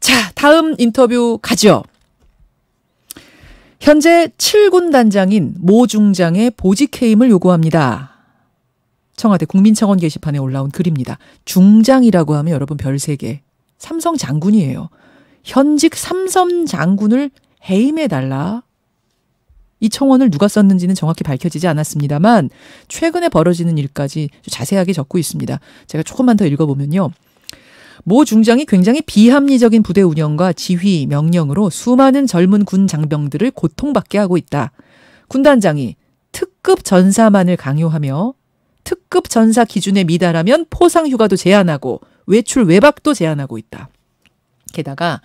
자, 다음 인터뷰 가죠. 현재 7군 단장인 모 중장의 보직 해임을 요구합니다. 청와대 국민청원 게시판에 올라온 글입니다. 중장이라고 하면 여러분 별 3개. 삼성 장군이에요. 현직 삼성 장군을 해임해달라. 이 청원을 누가 썼는지는 정확히 밝혀지지 않았습니다만 최근에 벌어지는 일까지 자세하게 적고 있습니다. 제가 조금만 더 읽어보면요. 모 중장이 굉장히 비합리적인 부대 운영과 지휘, 명령으로 수많은 젊은 군 장병들을 고통받게 하고 있다. 군단장이 특급 전사만을 강요하며 특급 전사 기준에 미달하면 포상 휴가도 제한하고 외출 외박도 제한하고 있다. 게다가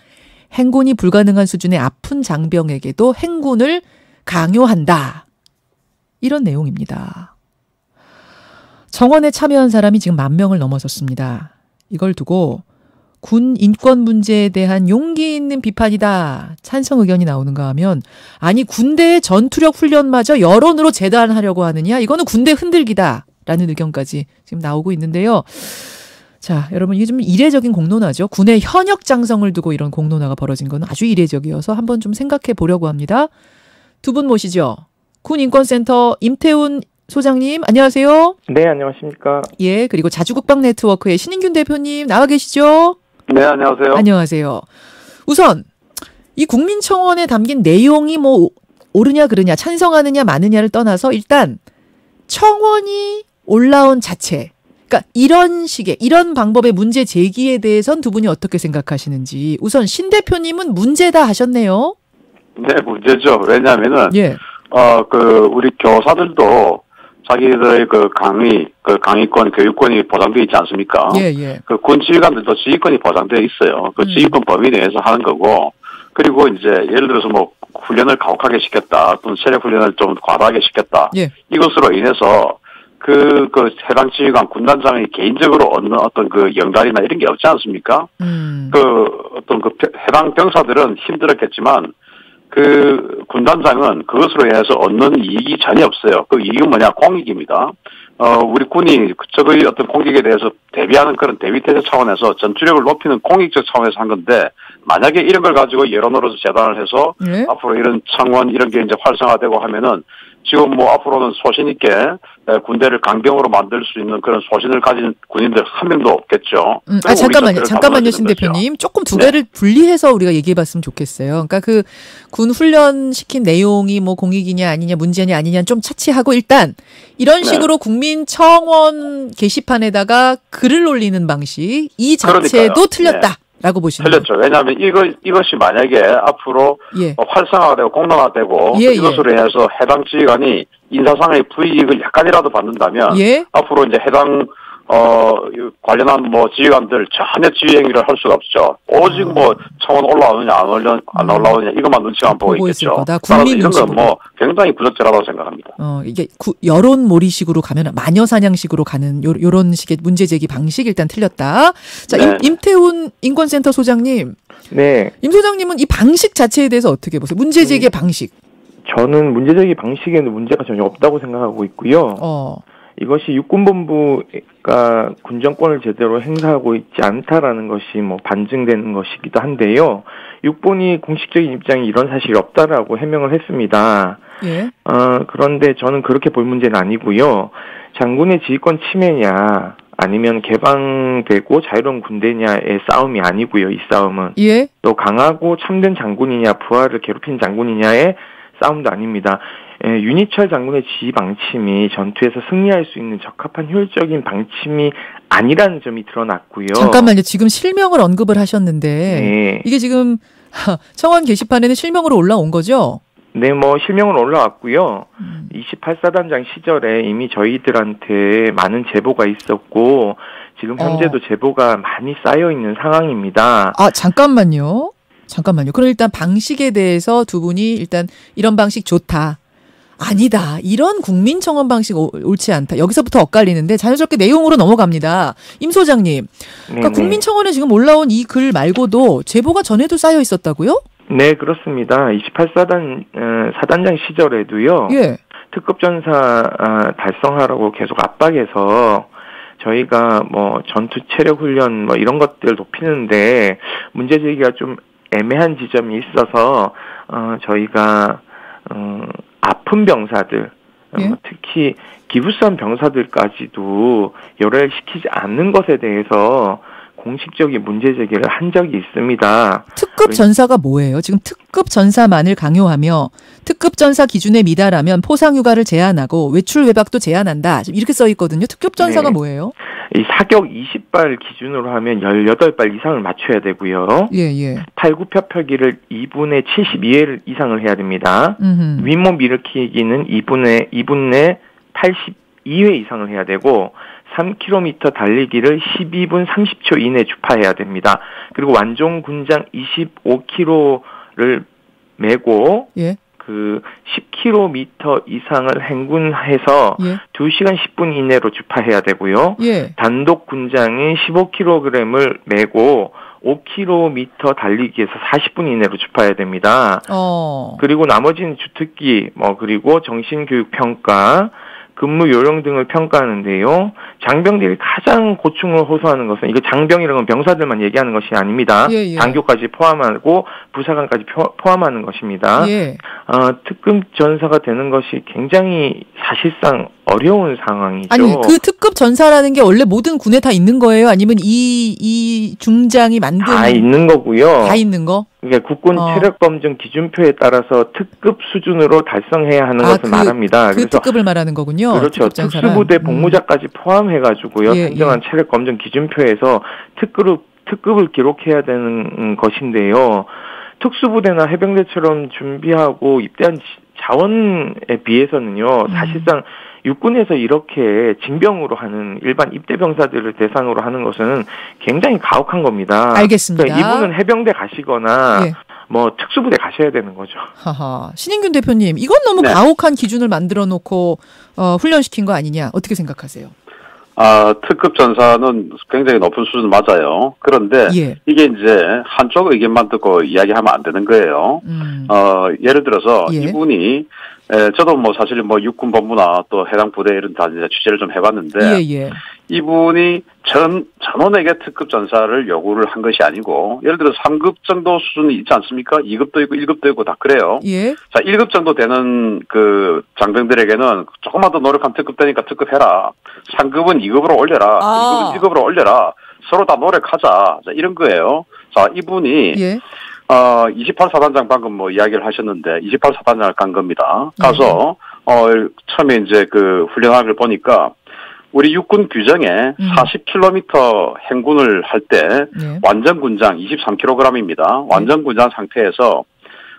행군이 불가능한 수준의 아픈 장병에게도 행군을 강요한다. 이런 내용입니다. 청원에 참여한 사람이 지금 10,000명을 넘어섰습니다. 이걸 두고 군 인권 문제에 대한 용기 있는 비판이다. 찬성 의견이 나오는가 하면 아니 군대의 전투력 훈련마저 여론으로 재단하려고 하느냐. 이거는 군대 흔들기다. 라는 의견까지 지금 나오고 있는데요. 자, 여러분 이게 좀 이례적인 공론화죠. 군의 현역 장성을 두고 이런 공론화가 벌어진 건 아주 이례적이어서 한번 좀 생각해 보려고 합니다. 두 분 모시죠. 군인권센터 임태훈 소장님 안녕하세요. 네, 안녕하십니까. 예, 그리고 자주국방 네트워크의 신인균 대표님 나와 계시죠? 네, 안녕하세요. 안녕하세요. 우선 이 국민청원에 담긴 내용이 뭐 옳으냐 그르냐 찬성하느냐 마느냐를 떠나서 일단 청원이 올라온 자체, 그러니까 이런 식의 이런 방법의 문제 제기에 대해선 두 분이 어떻게 생각하시는지 우선 신 대표님은 문제다 하셨네요. 네, 문제죠. 왜냐하면은 우리 교사들도 자기들의 강의권, 교육권이 보장되어 있지 않습니까? 예, 예. 군 지휘관들도 지휘권이 보장되어 있어요. 그 지휘권 범위 내에서 하는 거고, 그리고 이제 예를 들어서 뭐 훈련을 가혹하게 시켰다, 또는 체력 훈련을 좀 과다하게 시켰다. 예. 이것으로 인해서 해당 지휘관 군단장이 개인적으로 얻는 어떤 영달이나 이런 게 없지 않습니까? 해당 병사들은 힘들었겠지만, 군단장은 그것으로 인해서 얻는 이익이 전혀 없어요. 그 이익은 뭐냐? 공익입니다. 우리 군이 적의 어떤 공격에 대해서 대비하는 그런 대비태세 차원에서 전투력을 높이는 공익적 차원에서 한 건데, 만약에 이런 걸 가지고 여론으로서 재단을 해서, 앞으로 이런 청원 이런 게 이제 활성화되고 하면은, 지금 뭐 앞으로는 소신 있게 군대를 강병으로 만들 수 있는 그런 소신을 가진 군인들 한 명도 없겠죠. 잠깐만요, 신 대표님. 조금 두 개를 분리해서 우리가 얘기해봤으면 좋겠어요. 그러니까 군 훈련 시킨 내용이 뭐 공익이냐 아니냐 문제냐 아니냐 좀 차치하고 일단 이런 식으로 국민청원 게시판에다가 글을 올리는 방식 이 자체도 그러니까요. 틀렸다. 라고 보시는 틀렸죠. 왜냐하면 이것이 만약에 앞으로 활성화되고 공론화되고 이것으로 인해서 해당 지휘관이 인사상의 불이익을 약간이라도 받는다면 앞으로 이제 해당 관련한 뭐 지휘관들 전혀 지휘 행위를 할 수가 없죠. 오직 뭐 청원 올라오느냐 안 올라오느냐 이것만 눈치만 보고 있겠죠. 국민 이런 건 뭐 굉장히 부적절하다고 생각합니다. 이게 여론 몰이식으로 가면 마녀 사냥식으로 가는 요런 식의 문제 제기 방식 일단 틀렸다. 자, 임태훈 인권센터 소장님. 네. 임 소장님은 이 방식 자체에 대해서 어떻게 보세요? 문제 제기의 방식. 저는 문제 제기 방식에는 문제가 전혀 없다고 생각하고 있고요. 이것이 육군본부가 군정권을 제대로 행사하고 있지 않다라는 것이 뭐 반증되는 것이기도 한데요. 육본이 공식적인 입장에 이런 사실이 없다라고 해명을 했습니다. 예. 그런데 저는 그렇게 볼 문제는 아니고요. 장군의 지휘권 침해냐 아니면 개방되고 자유로운 군대냐의 싸움이 아니고요. 이 싸움은 또 강하고 참된 장군이냐 부하를 괴롭힌 장군이냐의 싸움도 아닙니다. 윤희철 장군의 지휘 방침이 전투에서 승리할 수 있는 적합한 효율적인 방침이 아니라는 점이 드러났고요. 잠깐만요. 지금 실명을 언급을 하셨는데 이게 지금 청원 게시판에는 실명으로 올라온 거죠? 네, 뭐 실명은 올라왔고요. 28사단장 시절에 이미 저희들한테 많은 제보가 있었고 지금 현재도 제보가 많이 쌓여 있는 상황입니다. 잠깐만요. 그럼 일단 방식에 대해서 두 분이 일단 이런 방식 좋다. 아니다. 이런 국민청원 방식 옳지 않다. 여기서부터 엇갈리는데 자연스럽게 내용으로 넘어갑니다. 임 소장님. 그러니까 국민청원에 지금 올라온 이 글 말고도 제보가 전에도 쌓여 있었다고요? 네, 그렇습니다. 28사단장 시절에도요. 특급전사 달성하라고 계속 압박해서 저희가 뭐 전투 체력 훈련 뭐 이런 것들 높이는데 문제 제기가 좀 애매한 지점이 있어서 저희가 아픈 병사들 예? 특히 기부산 병사들까지도 열혈시키지 않는 것에 대해서 공식적인 문제 제기를 한 적이 있습니다. 특급 전사가 뭐예요? 지금 특급 전사만을 강요하며 특급 전사 기준에 미달하면 포상휴가를 제한하고 외출 외박도 제한한다. 이렇게 써 있거든요. 특급 전사가 네. 뭐예요? 이 사격 20발 기준으로 하면 18발 이상을 맞춰야 되고요. 예. 팔굽혀펴기를 2분의 72회 이상을 해야 됩니다. 윗몸 일으키기는 2분 내 82회 이상을 해야 되고 3km 달리기를 12분 30초 이내 주파해야 됩니다. 그리고 완종 군장 25km를 메고 예. 그 10km 이상을 행군해서 예. 2시간 10분 이내로 주파해야 되고요. 예. 단독 군장인 15kg을 메고 5km 달리기에서 40분 이내로 주파해야 됩니다. 그리고 나머지는 주특기, 그리고 정신교육 평가, 근무 요령 등을 평가하는데요. 장병들이 가장 고충을 호소하는 것은 이거 장병이라는 건 병사들만 얘기하는 것이 아닙니다. 예. 장교까지 포함하고 부사관까지 포함하는 것입니다. 예. 특급 전사가 되는 것이 굉장히 사실상 어려운 상황이죠. 아니 그 특급 전사라는 게 원래 모든 군에 다 있는 거예요? 아니면 이 중장이 만든 다 있는 거고요. 다 있는 거? 그러니까 국군 체력 검증 기준표에 따라서 특급 수준으로 달성해야 하는 것을 말합니다. 그래서 특급을 말하는 거군요. 그렇죠. 특수부대 복무자까지 포함해가지고요. 선정한 체력 검증 기준표에서 특급을 기록해야 되는 것인데요. 특수부대나 해병대처럼 준비하고 입대한 자원에 비해서는요. 사실상 육군에서 이렇게 징병으로 하는 일반 입대병사들을 대상으로 하는 것은 굉장히 가혹한 겁니다. 알겠습니다. 그러니까 이분은 해병대 가시거나 특수부대 가셔야 되는 거죠. 하하. 신인균 대표님, 이건 너무 가혹한 기준을 만들어 놓고 훈련시킨 거 아니냐? 어떻게 생각하세요? 특급 전사는 굉장히 높은 수준 맞아요. 그런데 이게 이제 한쪽 의견만 듣고 이야기하면 안 되는 거예요. 예를 들어서 이분이 저도 사실 육군 본부나 또 해당 부대 이런 다 이제 취재를 좀 해봤는데 이분이 전원에게 특급 전사를 요구를 한 것이 아니고 예를 들어 3급 정도 수준이 있지 않습니까? 2급도 있고 1급도 있고 다 그래요. 자, 1급 정도 되는 그 장병들에게는 조금만 더 노력하면 특급되니까 특급해라. 3급은 2급으로 올려라. 2급은 1급으로 올려라. 서로 다 노력하자. 자, 이런 거예요. 자, 이분이 28사단장 방금 이야기를 하셨는데 28사단장을 간 겁니다. 가서 처음에 이제 그 훈련학을 보니까 우리 육군 규정에 40km 행군을 할 때 완전 군장 23kg입니다. 완전 군장 상태에서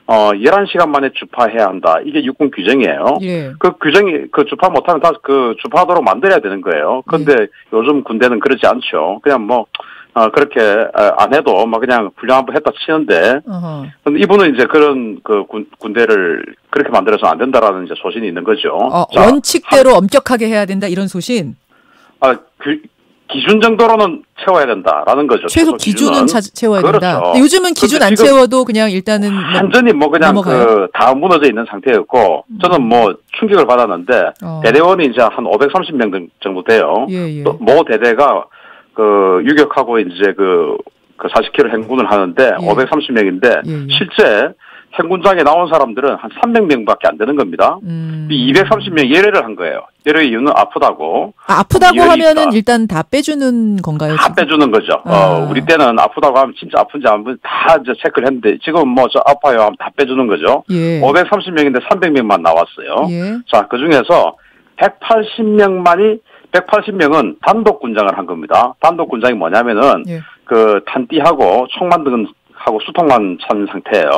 11시간 만에 주파해야 한다. 이게 육군 규정이에요. 그 규정이 주파 못하면 다 주파하도록 만들어야 되는 거예요. 그런데 요즘 군대는 그러지 않죠. 그냥 그렇게 안 해도 그냥 훈련 한번 했다 치는데 근데 이분은 이제 그런 군대를 그렇게 만들어서 안 된다라는 이제 소신이 있는 거죠. 원칙대로 엄격하게 해야 된다 이런 소신. 기준 정도로는 채워야 된다라는 거죠. 최소 기준은 채워야 된다. 요즘은 기준 안 채워도 그냥 일단은 완전히 그냥 다 무너져 있는 상태였고 저는 충격을 받았는데 대대원이 이제 한 530명 정도 돼요. 또 모 대대가 유격하고 이제 40km 행군을 하는데 530명인데 실제 행군장에 나온 사람들은 한 300명밖에 안 되는 겁니다. 230명 예례를 한 거예요. 예례의 이유는 아프다고. 아프다고 하면은 일단 다 빼주는 건가요? 다 빼주는 거죠. 우리 때는 아프다고 하면 진짜 아픈지 안 아픈지 다 이제 체크를 했는데 지금은 저 아파요 하면 다 빼주는 거죠. 530명인데 300명만 나왔어요. 자, 그 중에서 180명은 단독 군장을 한 겁니다. 단독 군장이 뭐냐면은 탄띠하고 총만 하고 수통만 찬 상태예요.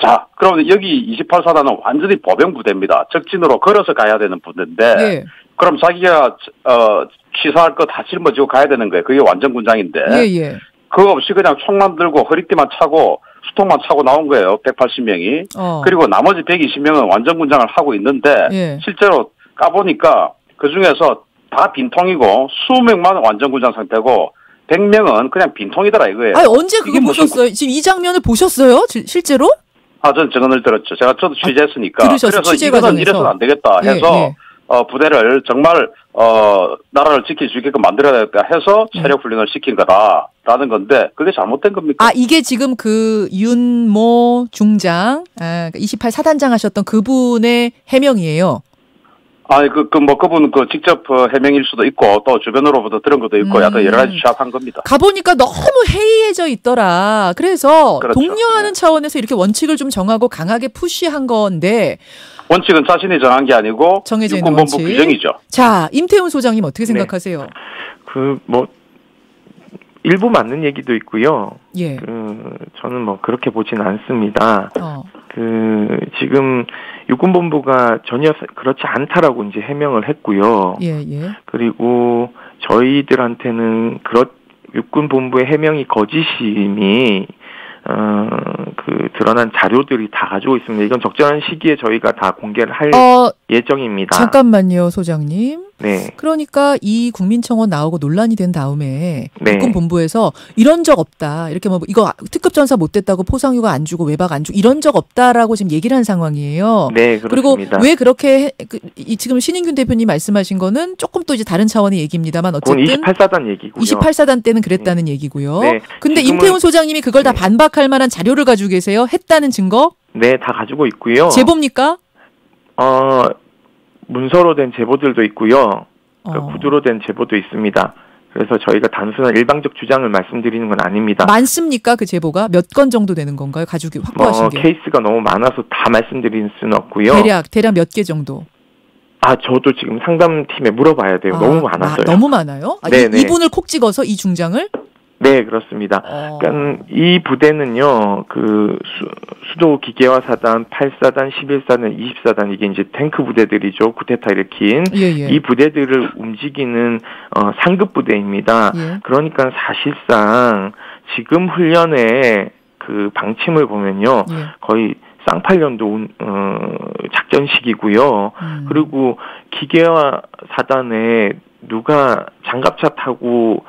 자, 그럼 여기 28사단은 완전히 보병 부대입니다. 적진으로 걸어서 가야 되는 부대인데 그럼 자기가 취사할 거 다 짊어지고 가야 되는 거예요. 그게 완전 군장인데 그거 없이 그냥 총만 들고 허리띠만 차고 수통만 차고 나온 거예요. 180명이. 그리고 나머지 120명은 완전 군장을 하고 있는데 실제로 까보니까 그중에서 다 빈통이고 20명만 완전 군장 상태고 100명은 그냥 빈통이더라 이거예요. 언제 그거 보셨어요? 지금 이 장면을 보셨어요? 실제로? 저는 증언을 들었죠. 저도 취재했으니까. 그래서 이거는 이래서는 안 되겠다 해서 부대를 정말 나라를 지킬 수 있게끔 만들어야겠다 해서 체력 훈련을 시킨 거다라는 건데 그게 잘못된 겁니까? 이게 지금 그 윤모 중장, 28 사단장 하셨던 그분의 해명이에요. 그분 직접 해명일 수도 있고 또 주변으로부터 들은 것도 있고 여러 가지 취합한 겁니다. 가보니까 너무 해이해져 있더라. 그래서 그렇죠. 독려하는 차원에서 이렇게 원칙을 좀 정하고 강하게 푸시한 건데. 원칙은 자신이 정한 게 아니고 정해져 있는 육군본부 원칙. 규정이죠. 자, 임태훈 소장님 어떻게 생각하세요? 일부 맞는 얘기도 있고요. 예. 저는 그렇게 보진 않습니다. 지금 육군본부가 전혀 그렇지 않다라고 이제 해명을 했고요. 예. 그리고 저희들한테는 육군본부의 해명이 거짓임이 드러난 자료들이 다 가지고 있습니다. 이건 적절한 시기에 저희가 다 공개를 할 예정입니다. 잠깐만요, 소장님. 네. 그러니까 이 국민청원 나오고 논란이 된 다음에 육군본부에서 이런 적 없다. 이렇게 이거 특급 전사 못 됐다고 포상휴가 안 주고 외박 안 주고 이런 적 없다라고 지금 얘기를 한 상황이에요. 네, 그렇습니다. 그리고 왜 그렇게 지금 신인균 대표님 말씀하신 거는 조금 또 이제 다른 차원의 얘기입니다만 어쨌든 28사단 얘기고요. 28사단 때는 그랬다는 얘기고요. 네. 근데 임태훈 소장님이 그걸 다 반박할 만한 자료를 가지고 계세요? 했다는 증거? 네, 다 가지고 있고요. 제보입니까? 문서로 된 제보들도 있고요. 구두로 된 제보도 있습니다. 그래서 저희가 단순한 일방적 주장을 말씀드리는 건 아닙니다. 많습니까? 그 제보가? 몇 건 정도 되는 건가요? 가지고 확보하신 게? 케이스가 너무 많아서 다 말씀드릴 수는 없고요. 대략 몇 개 정도? 저도 지금 상담팀에 물어봐야 돼요. 너무 많았어요. 너무 많아요? 이분을 콕 찍어서 이 중장을? 네, 그렇습니다. 그러니까 이 부대는요, 수도 기계화 사단, 8사단, 11사단, 20사단 이게 이제 탱크 부대들이죠. 쿠데타 일으킨 이 부대들을 움직이는 상급 부대입니다. 그러니까 사실상 지금 훈련의 그 방침을 보면요, 거의 쌍팔년도 작전식이고요. 그리고 기계화 사단에 누가 장갑차 타고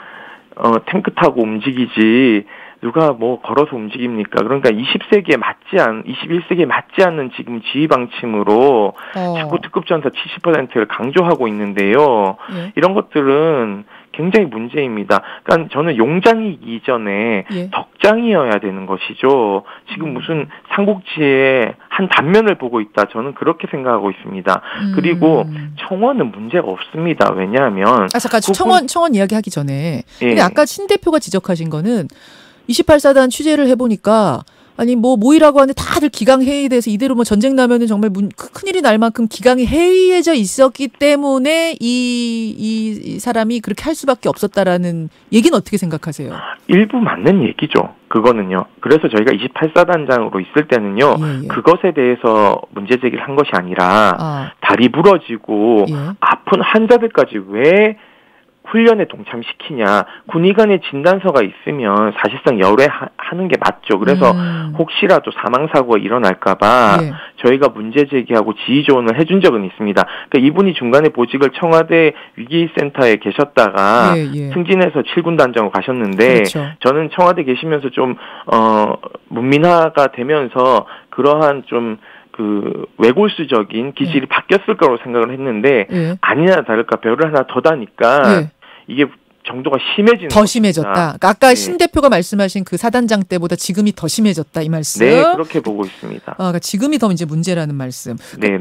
탱크 타고 움직이지 누가 걸어서 움직입니까? 그러니까 21세기에 맞지 않는 지금 지휘 방침으로 자꾸 특급 전사 70%를 강조하고 있는데요. 이런 것들은 굉장히 문제입니다. 그러니까 저는 용장이기 이전에 덕장이어야 되는 것이죠. 지금 무슨 삼국지의 한 단면을 보고 있다. 저는 그렇게 생각하고 있습니다. 그리고 청원은 문제가 없습니다. 왜냐하면 잠깐 청원 이야기하기 전에 근데 아까 신 대표가 지적하신 거는 28사단 취재를 해보니까 모의라고 하는데 다들 기강해이에 대해서 이대로 전쟁 나면은 정말 큰일이 날 만큼 기강이 해이해져 있었기 때문에 이 사람이 그렇게 할 수밖에 없었다라는 얘기는 어떻게 생각하세요? 일부 맞는 얘기죠. 그거는요. 그래서 저희가 28사단장으로 있을 때는요. 그것에 대해서 문제 제기를 한 것이 아니라 다리 부러지고 아픈 환자들까지 왜 훈련에 동참시키냐. 군의관의 진단서가 있으면 사실상 열애하는 게 맞죠. 그래서 혹시라도 사망사고가 일어날까봐 저희가 문제 제기하고 지휘 조언을 해준 적은 있습니다. 그러니까 이분이 중간에 보직을 청와대 위기센터에 계셨다가 승진해서 7군 단장으로 가셨는데 저는 청와대 계시면서 좀 문민화가 되면서 그러한 좀 외골수적인 기질이 바뀌었을 거라고 생각을 했는데 아니나 다를까 별을 하나 더 다니까 이게 정도가 더 심해졌다. 그러니까 아까 신 대표가 말씀하신 그 사단장 때보다 지금이 더 심해졌다 이 말씀. 네, 그렇게 보고 있습니다. 그러니까 지금이 더 이제 문제라는 말씀. 네.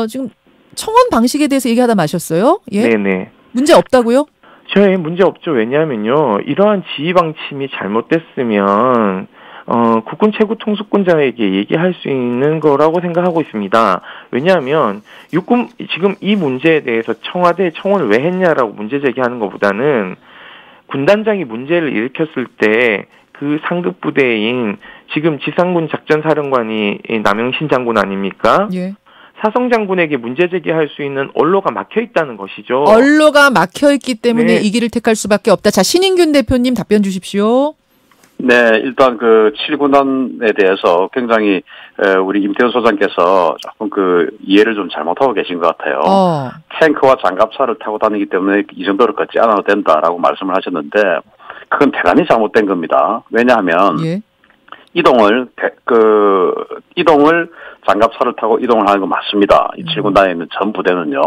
지금 청원 방식에 대해서 얘기하다 마셨어요? 네. 문제 없다고요? 저희 문제 없죠. 왜냐하면요, 이러한 지휘 방침이 잘못됐으면 국군 최고 통수권자에게 얘기할 수 있는 거라고 생각하고 있습니다. 왜냐하면 지금 이 문제에 대해서 청와대에 청원을 왜 했냐라고 문제 제기하는 것보다는 군단장이 문제를 일으켰을 때 그 상급 부대인 지금 지상군 작전사령관이 남영신 장군 아닙니까? 사성 장군에게 문제 제기할 수 있는 언로가 막혀 있다는 것이죠. 언로가 막혀 있기 때문에 이 길을 택할 수밖에 없다. 자, 신인균 대표님 답변 주십시오. 네, 일단 7군단에 대해서 굉장히 우리 임태훈 소장께서 조금 이해를 좀 잘못하고 계신 것 같아요. 탱크와 장갑차를 타고 다니기 때문에 이 정도로 걷지 않아도 된다라고 말씀을 하셨는데 그건 대단히 잘못된 겁니다. 왜냐하면 이동을 장갑차를 타고 이동을 하는 건 맞습니다. 이 7군단에 있는 전 부대는요.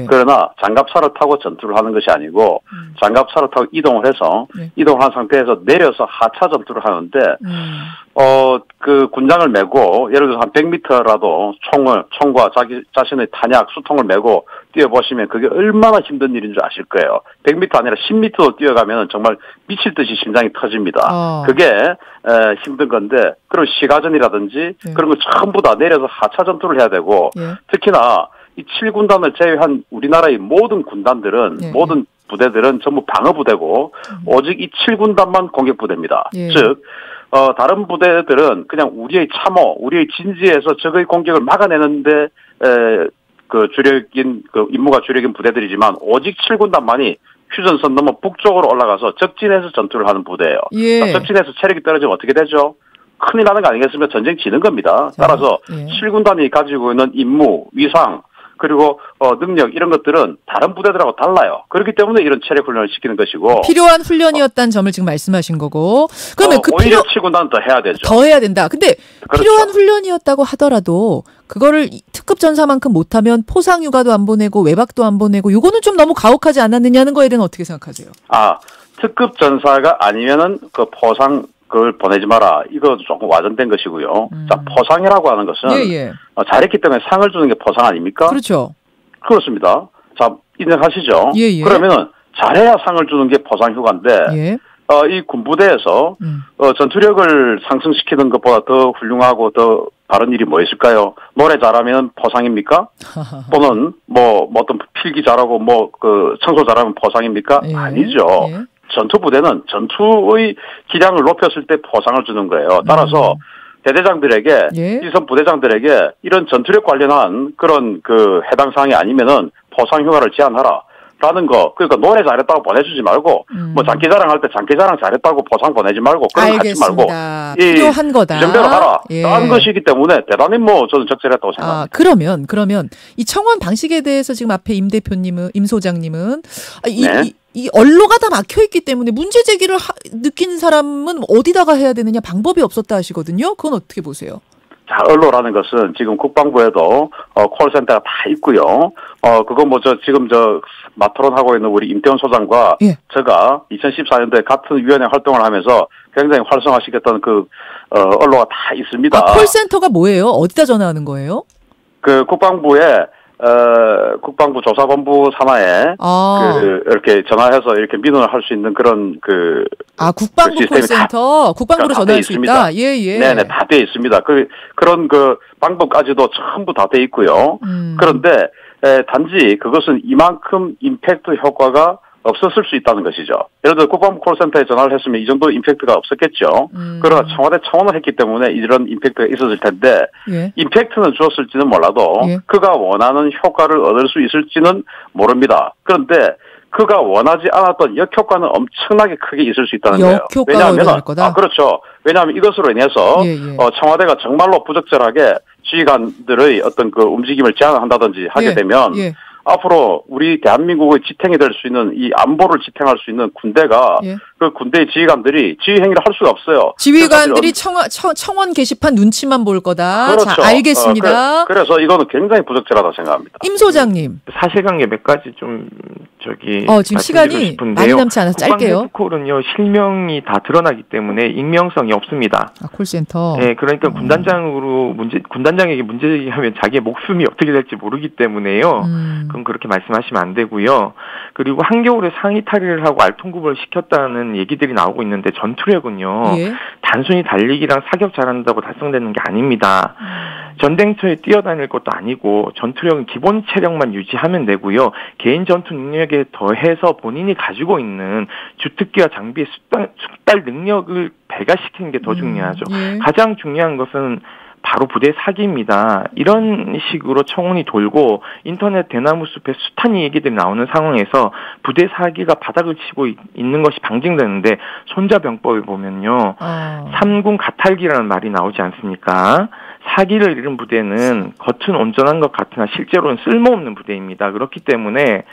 그러나 장갑차를 타고 전투를 하는 것이 아니고 장갑차를 타고 이동을 해서 이동한 상태에서 내려서 하차 전투를 하는데 그 군장을 메고 예를 들어서 한 100m라도 총과 자신의 탄약 수통을 메고 뛰어보시면 그게 얼마나 힘든 일인 줄 아실 거예요. 100m 아니라 10m도 뛰어가면 정말 미칠 듯이 심장이 터집니다. 그게 힘든 건데 그런 시가전이라든지 그런 거 전부 다 내려서 하차 전투를 해야 되고 특히나 이 7군단을 제외한 우리나라의 모든 군단들은 모든 부대들은 전부 방어부대고 오직 이 7군단만 공격부대입니다. 즉 다른 부대들은 그냥 우리의 참호, 우리의 진지에서 적의 공격을 막아내는데 그 임무가 주력인 부대들이지만 오직 7군단만이 휴전선 넘어 북쪽으로 올라가서 적진에서 전투를 하는 부대예요. 그러니까 적진에서 체력이 떨어지면 어떻게 되죠? 큰일 나는 거 아니겠습니까? 전쟁 지는 겁니다. 따라서 7군단이 가지고 있는 임무, 위상, 그리고 능력 이런 것들은 다른 부대들하고 달라요. 그렇기 때문에 이런 체력 훈련을 시키는 것이고 필요한 훈련이었다는 점을 지금 말씀하신 거고 그러면 오히려 7군단은 더 해야 되죠. 더 해야 된다. 근데 그렇죠. 필요한 훈련이었다고 하더라도 그거를 특급 전사만큼 못하면 포상휴가도 안 보내고 외박도 안 보내고 이거는 좀 너무 가혹하지 않았느냐는 거에 대해서는 어떻게 생각하세요? 특급 전사가 아니면은 그 포상 그걸 보내지 마라. 이거 조금 와전된 것이고요. 자, 포상이라고 하는 것은 잘했기 때문에 상을 주는 게 포상 아닙니까? 그렇죠. 그렇습니다. 자, 인정하시죠? 그러면은 잘해야 상을 주는 게 포상 휴가인데 이 군부대에서 전투력을 상승시키는 것보다 더 훌륭하고 더 다른 일이 뭐 있을까요? 노래 잘하면 포상입니까? 또는 뭐 어떤 필기 잘하고 그 청소 잘하면 포상입니까? 아니죠. 전투부대는 전투의 기량을 높였을 때 포상을 주는 거예요. 따라서 대대장들에게 일선 부대장들에게 이런 전투력 관련한 그런 그 해당 사항이 아니면은 포상 휴가를 제한하라. 라는 거. 그러니까 노래 잘했다고 보내주지 말고 뭐 장기자랑 할 때 장기자랑 잘했다고 포상 보내지 말고 그런 거 하지 말고 필요한 거다. 이 정도로 하라. 라는 것이기 때문에 대단히 저는 적절했다고 생각합니다. 그러면 이 청원 방식에 대해서 지금 앞에 임 소장님은 이 언로가 다 막혀있기 때문에 문제 제기를 느낀 사람은 어디다가 해야 되느냐 방법이 없었다 하시거든요. 그건 어떻게 보세요? 자, 언로라는 것은 지금 국방부에도 콜센터가 다 있고요. 그거 지금 마토론하고 있는 우리 임태원 소장과 제가 2014년도에 같은 위원회 활동을 하면서 굉장히 활성화시켰던 그 언로가 다 있습니다. 콜센터가 뭐예요? 어디다 전화하는 거예요? 그 국방부에 국방부 조사본부 산하에 이렇게 전화해서 이렇게 민원을 할 수 있는 그런 국방부 그 콜센터 국방부로 전화할 수 있다. 네네 다 돼 있습니다. 그런 그 방법까지도 전부 다 돼 있고요. 그런데 단지 그것은 이만큼 임팩트 효과가 없었을 수 있다는 것이죠. 예를 들어 국방부 콜센터에 전화를 했으면 이 정도 임팩트가 없었겠죠. 그러나 청와대 청원을 했기 때문에 이런 임팩트가 있었을 텐데 임팩트는 주었을지는 몰라도 그가 원하는 효과를 얻을 수 있을지는 모릅니다. 그런데 그가 원하지 않았던 역효과는 엄청나게 크게 있을 수 있다는 거예요. 왜냐하면 그렇죠. 왜냐하면 이것으로 인해서 청와대가 정말로 부적절하게 지휘관들의 어떤 그 움직임을 제한한다든지 하게 되면 앞으로 우리 대한민국의 지탱이 될 수 있는 이 안보를 지탱할 수 있는 군대가 그 군대의 지휘관들이 지휘 행위를 할 수가 없어요. 지휘관들이 청원 게시판 눈치만 볼 거다. 그렇죠. 자, 알겠습니다. 그래서 이거는 굉장히 부적절하다고 생각합니다. 임 소장님. 사실관계 몇 가지 좀 지금 시간이 많이 남지 않아서 짧게요. 콜은요 실명이 다 드러나기 때문에 익명성이 없습니다. 콜센터. 네, 그러니까 군단장에게 문제 제기하면 자기의 목숨이 어떻게 될지 모르기 때문에요. 그럼 그렇게 말씀하시면 안 되고요. 그리고 한겨울에 상의 탈의를 하고 알통급을 시켰다는 얘기들이 나오고 있는데 전투력은요. 단순히 달리기랑 사격 잘한다고 달성되는 게 아닙니다. 전쟁터에 뛰어다닐 것도 아니고 전투력은 기본 체력만 유지하면 되고요. 개인 전투 능력에 더해서 본인이 가지고 있는 주특기와 장비의 숙달 능력을 배가시키는 게 더 중요하죠. 가장 중요한 것은 바로 부대 사기입니다. 이런 식으로 청원이 돌고 인터넷 대나무 숲에 숱한 얘기들이 나오는 상황에서 부대 사기가 바닥을 치고 있는 것이 방증되는데 손자병법에 보면요. 3군 가탈기라는 말이 나오지 않습니까? 사기를 잃은 부대는 겉은 온전한 것 같으나 실제로는 쓸모없는 부대입니다. 그렇기 때문에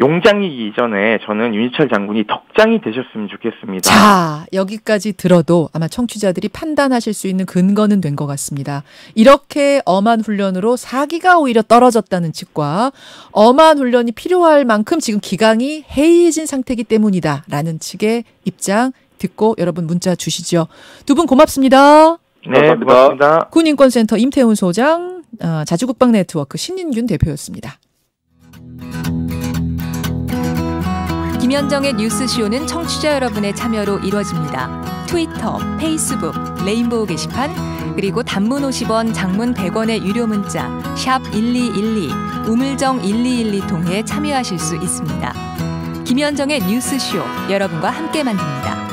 용장이기 이전에 저는 윤희철 장군이 덕장이 되셨으면 좋겠습니다. 자, 여기까지 들어도 아마 청취자들이 판단하실 수 있는 근거는 된 것 같습니다. 이렇게 엄한 훈련으로 사기가 오히려 떨어졌다는 측과 엄한 훈련이 필요할 만큼 지금 기강이 해이해진 상태이기 때문이다라는 측의 입장 듣고 여러분 문자 주시죠. 두 분 고맙습니다. 네, 고맙습니다. 군인권센터 임태훈 소장, 자주국방 네트워크 신인균 대표였습니다. 김현정의 뉴스쇼는 청취자 여러분의 참여로 이루어집니다. 트위터, 페이스북, 레인보우 게시판, 그리고 단문 50원, 장문 100원의 유료 문자 샵 1212, 우물정 1212 통해 참여하실 수 있습니다. 김현정의 뉴스쇼, 여러분과 함께 만듭니다.